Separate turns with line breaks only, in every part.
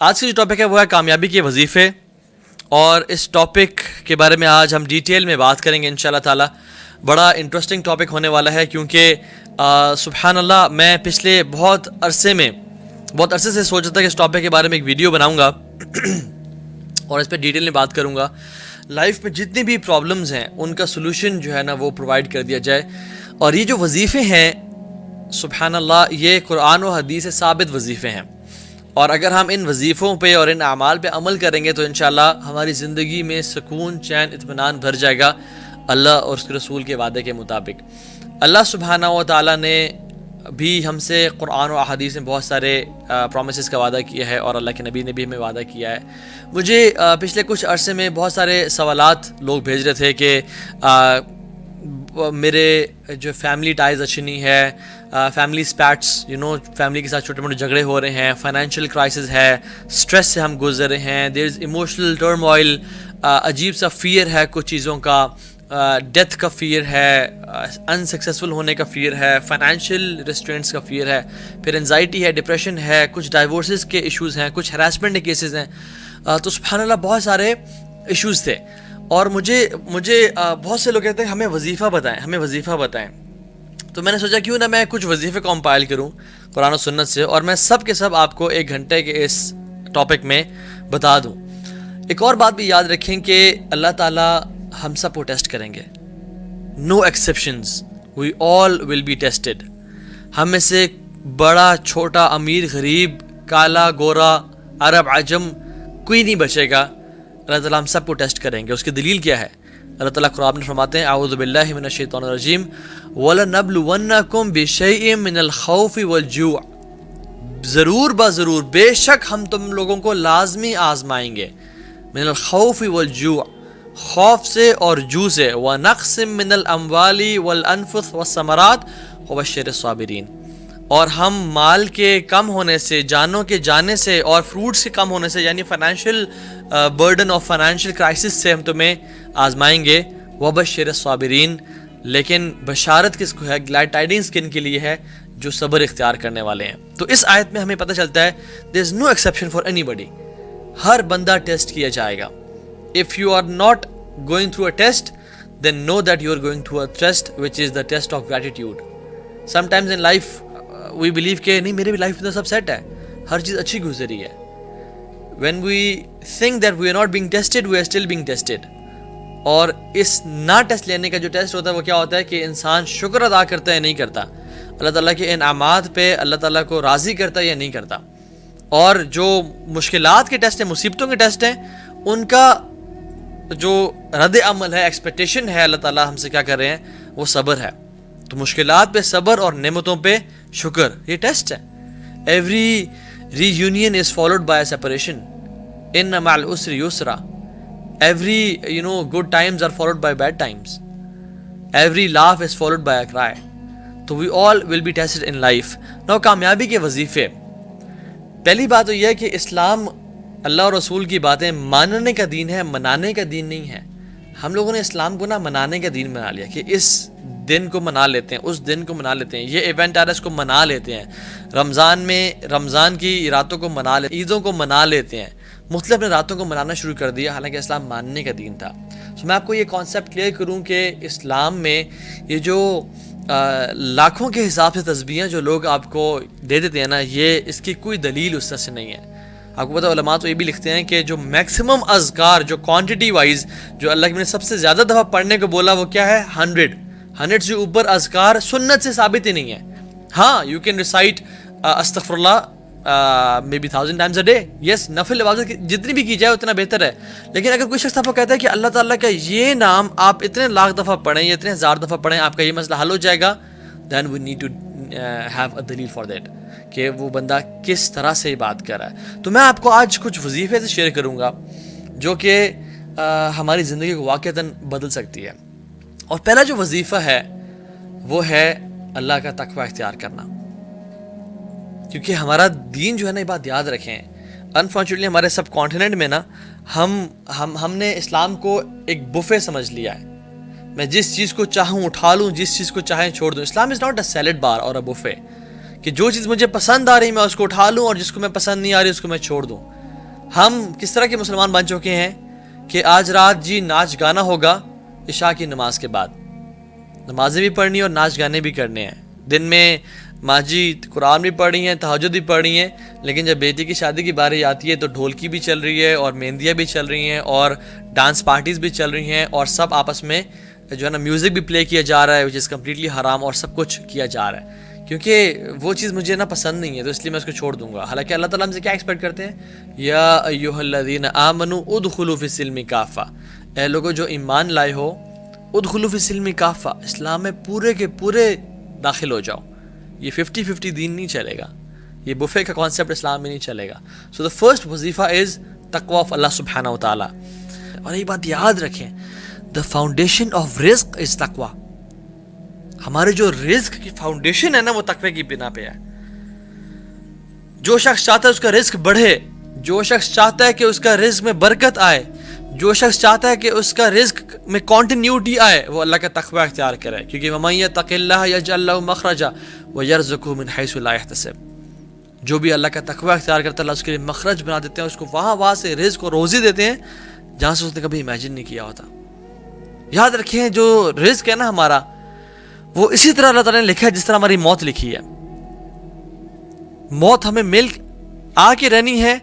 آج کا جو ٹاپک ہے وہ ہے کامیابی کے وظیفے، اور اس ٹاپک کے بارے میں آج ہم ڈیٹیل میں بات کریں گے انشاءاللہ تعالی۔ بڑا انٹرسٹنگ ٹاپک ہونے والا ہے، کیونکہ سبحان اللہ میں پچھلے بہت عرصے سے سوچ رہا تھا کہ اس ٹاپک کے بارے میں ایک ویڈیو بناؤں گا اور اس پہ ڈیٹیل میں بات کروں گا۔ لائف میں جتنی بھی پرابلمز ہیں ان کا سلوشن جو ہے نا وہ پرووائڈ کر دیا جائے، اور یہ جو وظیفے ہیں سبحان اللہ یہ قرآن و حدیث سے ثابت وظیفے ہیں، اور اگر ہم ان وظیفوں پہ اور ان اعمال پہ عمل کریں گے تو انشاءاللہ ہماری زندگی میں سکون، چین، اطمینان بھر جائے گا اللہ اور اس کے رسول کے وعدے کے مطابق۔ اللہ سبحانہ و تعالیٰ نے بھی ہم سے قرآن و احادیث میں بہت سارے پرومسز کا وعدہ کیا ہے، اور اللہ کے نبی نے بھی ہمیں وعدہ کیا ہے۔ مجھے پچھلے کچھ عرصے میں بہت سارے سوالات لوگ بھیج رہے تھے کہ میرے جو فیملی ٹائز اچھی نہیں ہے، فیملی اسپیٹس فیملی کے ساتھ چھوٹے موٹے جھگڑے ہو رہے ہیں، فائنینشیل کرائسس ہے، اسٹریس سے ہم گزر رہے ہیں، دیر از ایموشنل ٹرموائل، عجیب سا فیئر ہے کچھ چیزوں کا، ڈیتھ کا فیئر ہے، انسکسیسفل ہونے کا فیئر ہے، فائنینشیل ریسٹرینٹس کا فیئر ہے، پھر انزائٹی ہے، ڈپریشن ہے، کچھ ڈائیورسز کے ایشوز ہیں، کچھ ہراسمنٹ کے کیسز ہیں۔ تو سبحان اللہ بہت سارے ایشوز تھے، اور مجھے بہت سے لوگ کہتے ہیں ہمیں وظیفہ بتائیں۔ تو میں نے سوچا کیوں نہ میں کچھ وظیفے کمپائل کروں قرآن و سنت سے، اور میں سب کے سب آپ کو 1 گھنٹے کے اس ٹاپک میں بتا دوں۔ ایک اور بات بھی یاد رکھیں کہ اللہ تعالیٰ ہم سب کو ٹیسٹ کریں گے، no exceptions, we all will be tested. ہم میں سے بڑا، چھوٹا، امیر، غریب، کالا، گورا، عرب، عجم، کوئی نہیں بچے گا۔ اللہ تعالیٰ ہم سب کو ٹیسٹ کریں گے۔ اس کی دلیل کیا ہے؟ اللہ تعالیٰ قرآن میں فرماتے ہیں اعوذ باللہ من الشیطان الرجیم وَلَنَبْلُوَنَّكُمْ بِشَيْءٍ مِّنَ الْخَوْفِ وَالْجُوعِ، ضرور بے شک ہم تم لوگوں کو لازمی آزمائیں گے، من الخوف والجوع، خوف سے اور جو سے، وَنَقْصٍ مِّنَ الْأَمْوَالِ وَالْأَنفُسِ وَالثَّمَرَاتِ وَبَشِّرِ الصَّابِرِينَ، اور ہم مال کے کم ہونے سے، جانوں کے جانے سے، اور فروٹس کے کم ہونے سے، یعنی فائنینشیل برڈن اور فائنینشیل کرائسس سے ہم تمہیں آزمائیں گے۔ وَبَشِّرِ الصَّابِرِينَ، لیکن بشارت کس کو ہے، گلیڈ ٹائڈنگز کن کے لیے ہے؟ جو صبر اختیار کرنے والے ہیں۔ تو اس آیت میں ہمیں پتہ چلتا ہے there is no exception for anybody، ہر بندہ ٹیسٹ کیا جائے گا۔ if you are not going through a test then know that you are going through a test which is the test of gratitude۔ sometimes in life we believe کہ نہیں میرے بھی life میں تو سب set ہے، ہر چیز اچھی گزری ہے۔ when we think that we are not being tested we are still being tested۔ اور اس نہ ٹیسٹ لینے کا جو ٹیسٹ ہوتا ہے وہ کیا ہوتا ہے کہ انسان شکر ادا کرتا ہے یا نہیں کرتا، اللہ تعالیٰ کے انعامات پہ اللہ تعالیٰ کو راضی کرتا ہے یا نہیں کرتا۔ اور جو مشکلات کے ٹیسٹ ہیں، مصیبتوں کے ٹیسٹ ہیں، ان کا جو رد عمل ہے، ایکسپیکٹیشن ہے اللہ تعالیٰ ہم سے کیا کر رہے ہیں، وہ صبر ہے۔ تو مشکلات پہ صبر اور نعمتوں پہ شکر، یہ ٹیسٹ ہے۔ Every reunion is followed by a separation, ان مع العسر یسرا۔ Every good times are followed by bad times. Every laugh is followed by a cry. So we all will be tested in life. Now کامیابی کے وظیفے، پہلی بات تو یہ ہے کہ اسلام اللہ اور رسول کی باتیں ماننے کا دین ہے، منانے کا دین نہیں ہے۔ ہم لوگوں نے اسلام کو منانے کا دین بنا لیا کہ اس دن کو منا لیتے ہیں، اس دن کو منا لیتے ہیں، یہ ایونٹ آ رہا ہے اس کو منا لیتے ہیں، رمضان میں رمضان کی راتوں کو منا لیتے ہیں، عیدوں کو منا لیتے ہیں، مختلف اپنے راتوں کو منانا شروع کر دیا، حالانکہ اسلام ماننے کا دین تھا۔ میں آپ کو یہ کانسیپٹ کلیئر کروں کہ اسلام میں یہ جو لاکھوں کے حساب سے تسبیحیں جو لوگ آپ کو دے دیتے ہیں نا، یہ اس کی کوئی دلیل اس طرح سے نہیں ہے۔ آپ کو پتہ علماء تو یہ بھی لکھتے ہیں کہ جو میکسیمم اذکار، جو کوانٹٹی وائز جو اللہ کے نے سب سے زیادہ دفعہ پڑھنے کو بولا وہ کیا ہے؟ 100 سے اوپر اذکار سنت سے ثابت ہی نہیں ہے۔ ہاں یو کین ریسائٹ استغفر اللہ maybe 1000 times a day، یس، نفل عبادت جتنی بھی کی جائے اتنا بہتر ہے۔ لیکن اگر کوئی شخص آپ کو کہتا ہے کہ اللہ تعالیٰ کا یہ نام آپ اتنے لاکھ دفعہ پڑھیں یا اتنے 1000 دفعہ پڑھیں آپ کا یہ مسئلہ حل ہو جائے گا، then we need to have a دلیل for that، کہ وہ بندہ کس طرح سے یہ بات کر رہا ہے۔ تو میں آپ کو آج کچھ وظیفے سے شیئر کروں گا جو کہ ہماری زندگی کو واقعتاً بدل سکتی ہے۔ اور پہلا جو وظیفہ ہے وہ ہے اللہ کا تقوی اختیار کرنا، کیونکہ ہمارا دین جو ہے نا، یہ بات یاد رکھیں، انفارچونیٹلی ہمارے سب کانٹیننٹ میں نا ہم نے اسلام کو ایک بفے سمجھ لیا ہے۔ میں جس چیز کو چاہوں اٹھا لوں، جس چیز کو چاہیں چھوڑ دوں۔ اسلام از ناٹ اے سیلڈ بار اور اے بفے کہ جو چیز مجھے پسند آ رہی میں اس کو اٹھا لوں اور جس کو میں پسند نہیں آ رہی اس کو میں چھوڑ دوں۔ ہم کس طرح کے مسلمان بن چکے ہیں کہ آج رات جی ناچ گانا ہوگا عشاء کی نماز کے بعد، نمازیں بھی پڑھنی اور ناچ گانے بھی کرنے ہیں. دن میں ماں جی قرآن بھی پڑھ رہی ہیں، تہجد بھی پڑھ رہی ہیں، لیکن جب بیٹی کی شادی کی باری آتی ہے تو ڈھولکی بھی چل رہی ہے اور مہندیاں بھی چل رہی ہیں اور ڈانس پارٹیز بھی چل رہی ہیں اور سب آپس میں جو ہے نا میوزک بھی پلے کیا جا رہا ہے وچ از کمپلیٹلی حرام، اور سب کچھ کیا جا رہا ہے کیونکہ وہ چیز مجھے نا پسند نہیں ہے، تو اس لیے میں اس کو چھوڑ دوں گا. حالانکہ اللہ تعالیٰ ہم سے کیا ایکسپیکٹ کرتے ہیں؟ یا ایھا الذین آمنوا ادخلوا فی السلم کافہ، اے لوگوں جو ایمان لائے ہو، ادخلوا فی السلم کافہ، اسلام میں پورے کے پورے داخل ہو جاؤ. یہ 50-50 دین نہیں چلے گا، یہ بفے کا کانسیپٹ اسلام میں نہیں چلے گا. سو دا فرسٹ وظیفہ از تقوی آف اللہ سبحانہ و تعالیٰ. اور یہ بات یاد رکھیں، دا فاؤنڈیشن آف رزق از تقوی. ہمارے جو رزق کی فاؤنڈیشن ہے نا وہ تقوی کی بنا پہ ہے. جو شخص چاہتا ہے اس کا رزق بڑھے، جو شخص چاہتا ہے کہ اس کا رزق میں برکت آئے، جو شخص چاہتا ہے کہ اس کا رزق میں کنٹینیوٹی آئے، وہ اللہ کا تقوی اختیار کرے. کیونکہ وَمَن يَتَّقِ اللَّهَ يَجْعَل لَّهُ مَخْرَجًا وَيَرْزُقْهُ مِنْ حَيْثُ لَا يَحْتَسِبُ. جو بھی اللہ کا تقوی اختیار کرتا ہے اللہ اس کے لیے مخرج بنا دیتے ہیں، اس کو وہاں سے رزق اور روزی دیتے ہیں جہاں سے اس نے کبھی امیجن نہیں کیا ہوتا. یاد رکھیں جو رزق ہے نا ہمارا، وہ اسی طرح اللہ تعالیٰ نے لکھا ہے جس طرح ہماری موت لکھی ہے. موت ہمیں مل آ کے رہنی ہے.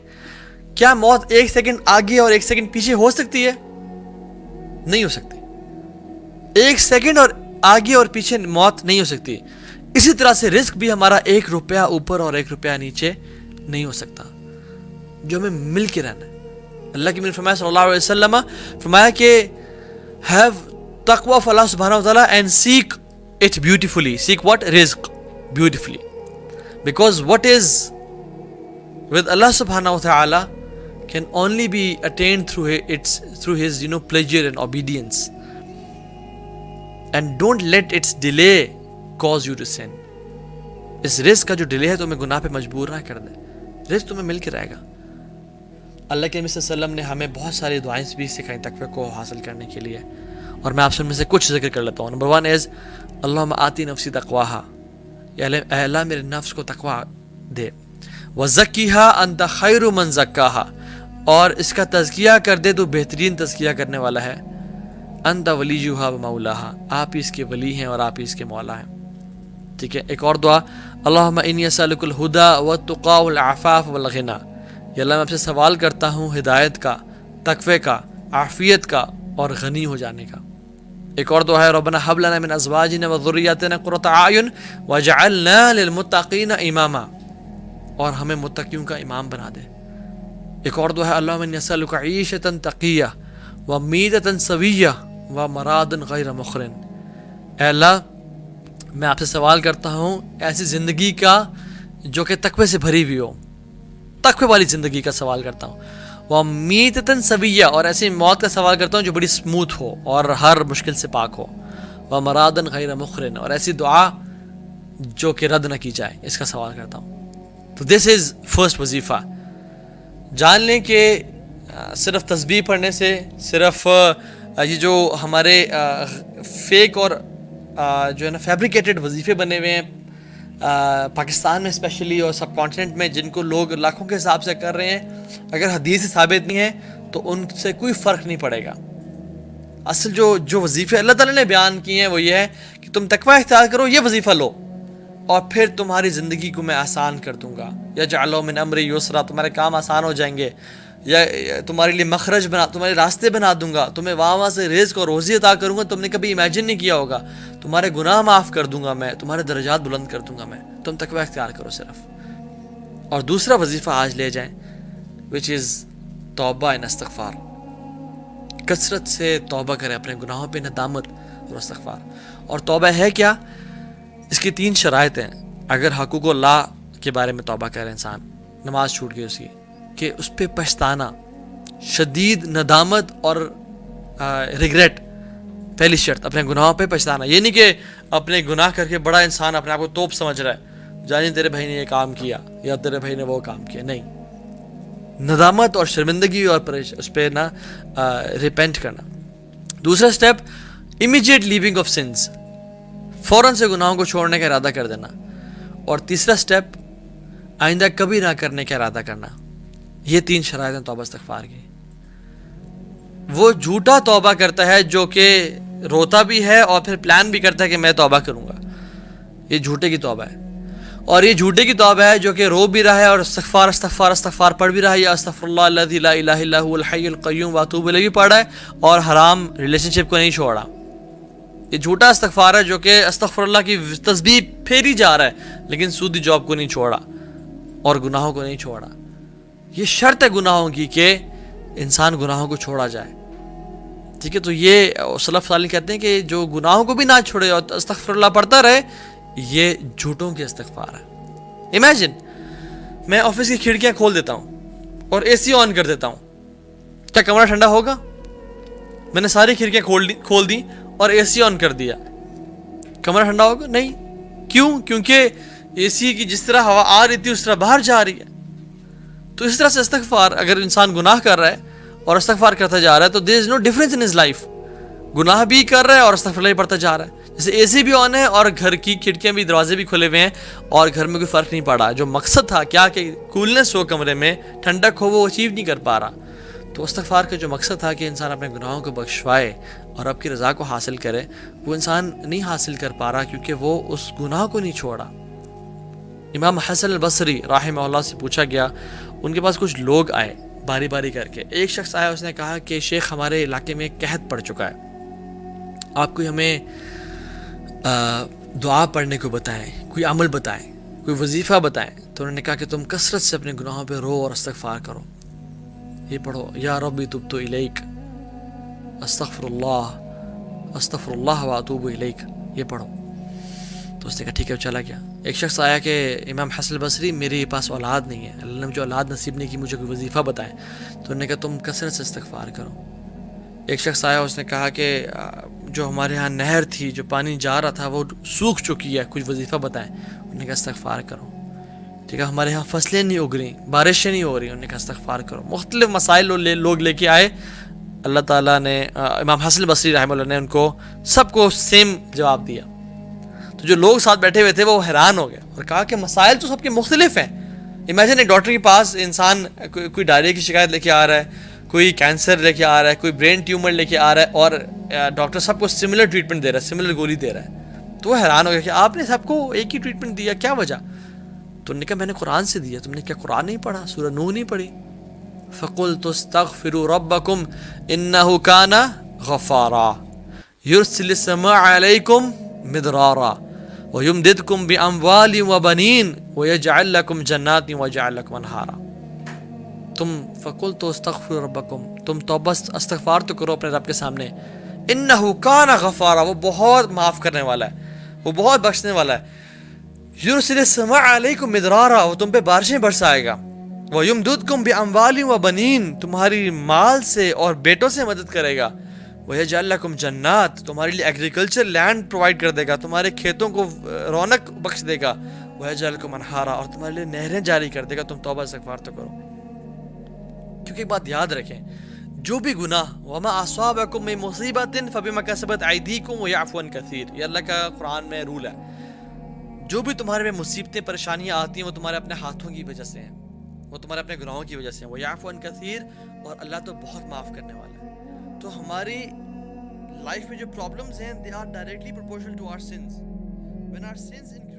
کیا موت ایک سیکنڈ آگے اور ایک سیکنڈ پیچھے ہو سکتی ہے؟ نہیں ہو سکتی. ایک سیکنڈ اور آگے اور پیچھے موت نہیں ہو سکتی. اسی طرح سے رزق بھی ہمارا 1 روپیہ اوپر اور 1 روپیہ نیچے نہیں ہو سکتا، جو ہمیں مل کے رہنا ہے. اللہ کے نبی فرمایا صلی اللہ علیہ وسلم فرمایا کہ ہیو تقوی آف اللہ سبحانہ وتعالی and seek it beautifully. Seek what? رزق beautifully. Because what is with Allah subhanahu wa ta'ala can only be attained through his pleasure and obedience. And don't let its delay cause you to sin. اس رزق کا جو delay ہے تمہیں گناہ پہ مجبور نہ کر دے. رزق تمہیں مل کے رہے گا. اللہ کے نبی صلی اللہ علیہ وسلم نے ہمیں بہت ساری دعائیں بھی سکھائیں تقوی کو حاصل کرنے کے لیے، اور میں آپ سے ان میں سے کچھ ذکر کر لیتا ہوں. نمبر 1 از اللہم آتی نفسی تقواہا، یا اللہ میرے نفس کو تقوی دے. وَزَكِّهَا أَنْتَ خَيْرُ مَنْ زَكَّاهَا، اور اس کا تزکیہ کر دے تو بہترین تزکیہ کرنے والا ہے. أَنْتَ وَلِيُّهَا وَمَوْلَاهَا، آپ ہی اس کے ولی ہیں اور آپ ہی اس کے مولا ہیں. ٹھیک ہے. ایک اور دعا، اللہم انی اسألک الہدی والتقی والعفاف والغنی، یا اللہ میں آپ سے سوال کرتا ہوں ہدایت کا، تقوی کا، عافیت کا اور غنی ہو جانے کا. ایک اور دعا ہے ربنا ھب لنا من ازواجنا وذریاتنا قرۃ اعین واجعلنا للمتقین اماما، اور ہمیں متقیوں کا امام بنا دے. ایک اور دعا ہے اللہم انی اسألک عیشۃ تقیہ ومیتۃ سویہ ومراد غیر مخرن، اے اللہ میں آپ سے سوال کرتا ہوں ایسی زندگی کا جو کہ تقوی سے بھری ہوئی ہو، تقوی والی زندگی کا سوال کرتا ہوں. ومیتۃ سویہ، اور ایسی موت کا سوال کرتا ہوں جو بڑی سموتھ ہو اور ہر مشکل سے پاک ہو. ومراد غیر مخرن، اور ایسی دعا جو کہ رد نہ کی جائے، اس کا سوال کرتا ہوں. تو دس از فرسٹ وظیفہ. جان لیں کہ صرف تسبیح پڑھنے سے، صرف یہ جو ہمارے فیک اور جو ہے نا فیبریکیٹڈ وظیفے بنے ہوئے ہیں پاکستان میں اسپیشلی اور سب کانٹیننٹ میں، جن کو لوگ لاکھوں کے حساب سے کر رہے ہیں، اگر حدیث سے ثابت نہیں ہے تو ان سے کوئی فرق نہیں پڑے گا. اصل جو وظیفے اللہ تعالیٰ نے بیان کیے ہیں وہ یہ ہے کہ تم تقوی اختیار کرو، یہ وظیفہ لو، اور پھر تمہاری زندگی کو میں آسان کر دوں گا. یجعل من امری یسرا، تمہارے کام آسان ہو جائیں گے، یا تمہارے لیے مخرج تمہارے راستے بنا دوں گا، تمہیں وہاں سے رزق اور روزی عطا کروں گا تم نے کبھی امیجن نہیں کیا ہوگا، تمہارے گناہ معاف کر دوں گا میں، تمہارے درجات بلند کر دوں گا میں. تم تقوی اختیار کرو صرف. اور دوسرا وظیفہ آج لے جائیں which is توبہ and استغفار. کثرت سے توبہ کریں اپنے گناہوں پہ، ندامت اور استغفار. اور توبہ ہے کیا؟ اس کی 3 شرائط ہیں. اگر حقوق اللہ کے بارے میں توبہ کرے انسان، نماز چھوٹ گئی اس کی، کہ اس پہ پچھتانا، شدید ندامت اور ریگریٹ. پہلی شرط اپنے گناہوں پہ پچھتانا. یہ نہیں کہ اپنے گناہ کر کے بڑا انسان اپنے آپ کو توپ سمجھ رہا ہے، جانی تیرے بھائی نے یہ کام کیا یا تیرے بھائی نے وہ کام کیا. نہیں، ندامت اور شرمندگی اور اس پہ نا ریپینٹ کرنا. دوسرا step immediate leaving off sins, فوراً سے گناہوں کو چھوڑنے کا ارادہ کر دینا. اور تیسرا سٹیپ آئندہ کبھی نہ کرنے کا ارادہ کرنا. یہ 3 شرائط ہیں توبہ استغفار کی. وہ جھوٹا توبہ کرتا ہے جو کہ روتا بھی ہے اور پھر پلان بھی کرتا ہے کہ میں توبہ کروں گا, یہ جھوٹے کی توبہ ہے. اور یہ جھوٹے کی توبہ ہے جو کہ رو بھی رہا ہے اور استغفار استغفار استغفار پڑھ بھی رہا ہے, یا استغفر اللہ الذی لا الہ الا هو الحی القیوم واتوب الیہ بھی پڑھ رہا ہے اور حرام ریلیشن شپ کو نہیں چھوڑا. یہ جھوٹا استغفار ہے جو کہ استغفر اللہ کی تسبیح پھیری جا رہا ہے لیکن سودی جاب کو نہیں چھوڑا اور گناہوں کو نہیں چھوڑا. یہ شرط ہے گناہوں کی کہ انسان گناہوں کو چھوڑا جائے. ٹھیک ہے, تو یہ سلف صالح کہتے ہیں کہ جو گناہوں کو بھی نہ چھوڑے اور استغفر اللہ پڑھتا رہے, یہ جھوٹوں کے استغفار ہے. امیجن میں آفس کی کھڑکیاں کھول دیتا ہوں اور اے سی آن کر دیتا ہوں, کیا کمرہ ٹھنڈا ہوگا؟ میں نے ساری کھڑکیاں کھول دی اور اے سی آن کر دیا, کمرہ ٹھنڈا ہوگا؟ نہیں. کیوں؟ کیونکہ اے سی کی جس طرح ہوا آ رہی تھی اس طرح باہر جا رہی ہے. تو اس طرح سے استغفار, اگر انسان گناہ کر رہا ہے اور استغفار کرتا جا رہا ہے تو there is no difference in his life. گناہ بھی کر رہا ہے اور استغفر اللہ پڑھتا جا رہا ہے. جیسے اے سی بھی آن ہے اور گھر کی کھڑکیاں بھی دروازے بھی کھلے ہوئے ہیں اور گھر میں کوئی فرق نہیں پڑا. جو مقصد تھا کیا کہ کولنس ہو کمرے میں, ٹھنڈک ہو, وہ اچیو نہیں کر پا رہا. تو استغفار کا جو مقصد تھا کہ انسان اپنے گناہوں کو بخشوائے اور رب کی رضا کو حاصل کرے, وہ انسان نہیں حاصل کر پا رہا کیونکہ وہ اس گناہ کو نہیں چھوڑا. امام حسن البصری رحمہ اللہ سے پوچھا گیا, ان کے پاس کچھ لوگ آئے باری باری کر کے. ایک شخص آیا, اس نے کہا کہ شیخ ہمارے علاقے میں قحط پڑ چکا ہے, آپ کوئی ہمیں دعا پڑھنے کو بتائیں, کوئی عمل بتائیں, کوئی وظیفہ بتائیں. تو انہوں نے کہا کہ تم کثرت سے اپنے گناہوں پہ رو اور استغفار کرو. یہ پڑھو, یا ربی تبت الیک استغفر اللہ واتوب الیک, یہ پڑھو. تو اس نے کہا ٹھیک ہے, چلا گیا. ایک شخص آیا کہ امام حسن البصری میرے پاس اولاد نہیں ہے, اللہ نے مجھے اولاد نصیب نہیں کی, مجھے کوئی وظیفہ بتائیں. تو انہوں نے کہا تم کثرت سے استغفار کرو. ایک شخص آیا, اس نے کہا کہ جو ہمارے ہاں نہر تھی, جو پانی جا رہا تھا وہ سوکھ چکی ہے, کچھ وظیفہ بتائیں. انہوں نے کہا استغفار کرو. ٹھیک ہے, ہمارے ہاں فصلیں نہیں اگ رہی, بارشیں نہیں ہو رہی. انہوں نے کہا استغفار کرو. مختلف مسائل لوگ لے کے آئے. اللہ تعالیٰ نے, امام حسن البصری رحمہ اللہ نے ان کو سب کو سیم جواب دیا. تو جو لوگ ساتھ بیٹھے ہوئے تھے وہ حیران ہو گئے اور کہا کہ مسائل تو سب کے مختلف ہیں. امیجن ایک ڈاکٹر کے پاس انسان کوئی ڈائریا کی شکایت لے کے آ رہا ہے, کوئی کینسر لے کے آ رہا ہے, کوئی برین ٹیومر لے کے آ رہا ہے, اور ڈاکٹر سب کو سملر ٹریٹمنٹ دے رہا ہے, سملر گولی دے رہا ہے. تو وہ حیران ہو گیا کہ آپ نے سب کو ایک ہی ٹریٹمنٹ دیا, کیا وجہ؟ تو انہوں نے کہا میں نے قرآن سے دیا. تم نے کیا قرآن نہیں پڑھا, سورہ نوح نہیں پڑھی؟ فَقُلْتُ اسْتَغْفِرُوا رَبَّكُمْ إِنَّهُ كَانَ غَفَّارًا يُرْسِلِ السَّمَاءَ عَلَيْكُمْ مِدْرَارًا وَيُمْدِدْكُمْ بِأَمْوَالٍ وَبَنِينَ وَيَجْعَلْ لَكُمْ جَنَّاتٍ وَيَجْعَلْ لَكُمْ أَنْهَارًا. تم فَقُلْتُ اسْتَغْفِرُوا رَبَّكُمْ, تم توبہ استغفار تو کرو اپنے رب کے سامنے. إِنَّهُ كَانَ غَفَّارًا, وہ بہت معاف کرنے والا ہے, وہ بہت بخشنے والا ہے. يُرْسِلِ السَّمَاءَ عَلَيْكُمْ مِدْرَارًا, وہ تم پہ بارشیں برسائے گا. وَيُمْدِدْكُمْ بِأَمْوَالٍ وَبَنِينَ, تمہاری مال سے اور بیٹوں سے مدد کرے گا. وَيَجْعَلْ لَكُمْ جَنَّاتٍ, تمہارے لیے ایگریکلچر لینڈ پرووائڈ کر دے گا, تمہارے کھیتوں کو رونق بخش دے گا. وَيَجْعَلْ لَكُمْ أَنْهَارًا, اور تمہارے لیے نہریں جاری کر دے گا. تم توبہ استغفار تو کرو. کیونکہ ایک بات یاد رکھیں, جو بھی گناہ وَمَا أَصَابَكُم مِّن مُّصِيبَةٍ فَبِمَا كَسَبَتْ أَيْدِيكُمْ وَيَعْفُو عَن كَثِيرٍ, یہ اللہ کا قرآن میں رول ہے. جو بھی تمہارے میں مصیبتیں پریشانیاں آتی ہیں وہ تمہارے اپنے ہاتھوں کی وجہ سے ہیں, وہ تمہارے اپنے گناہوں کی وجہ سے ہیں. وَيَعْفُو عَن كَثِيرٍ, اور اللہ تو بہت معاف کرنے والا ہے. تو ہماری لائف میں جو پرابلمز ہیں they are directly proportional to our sins. When our sins increase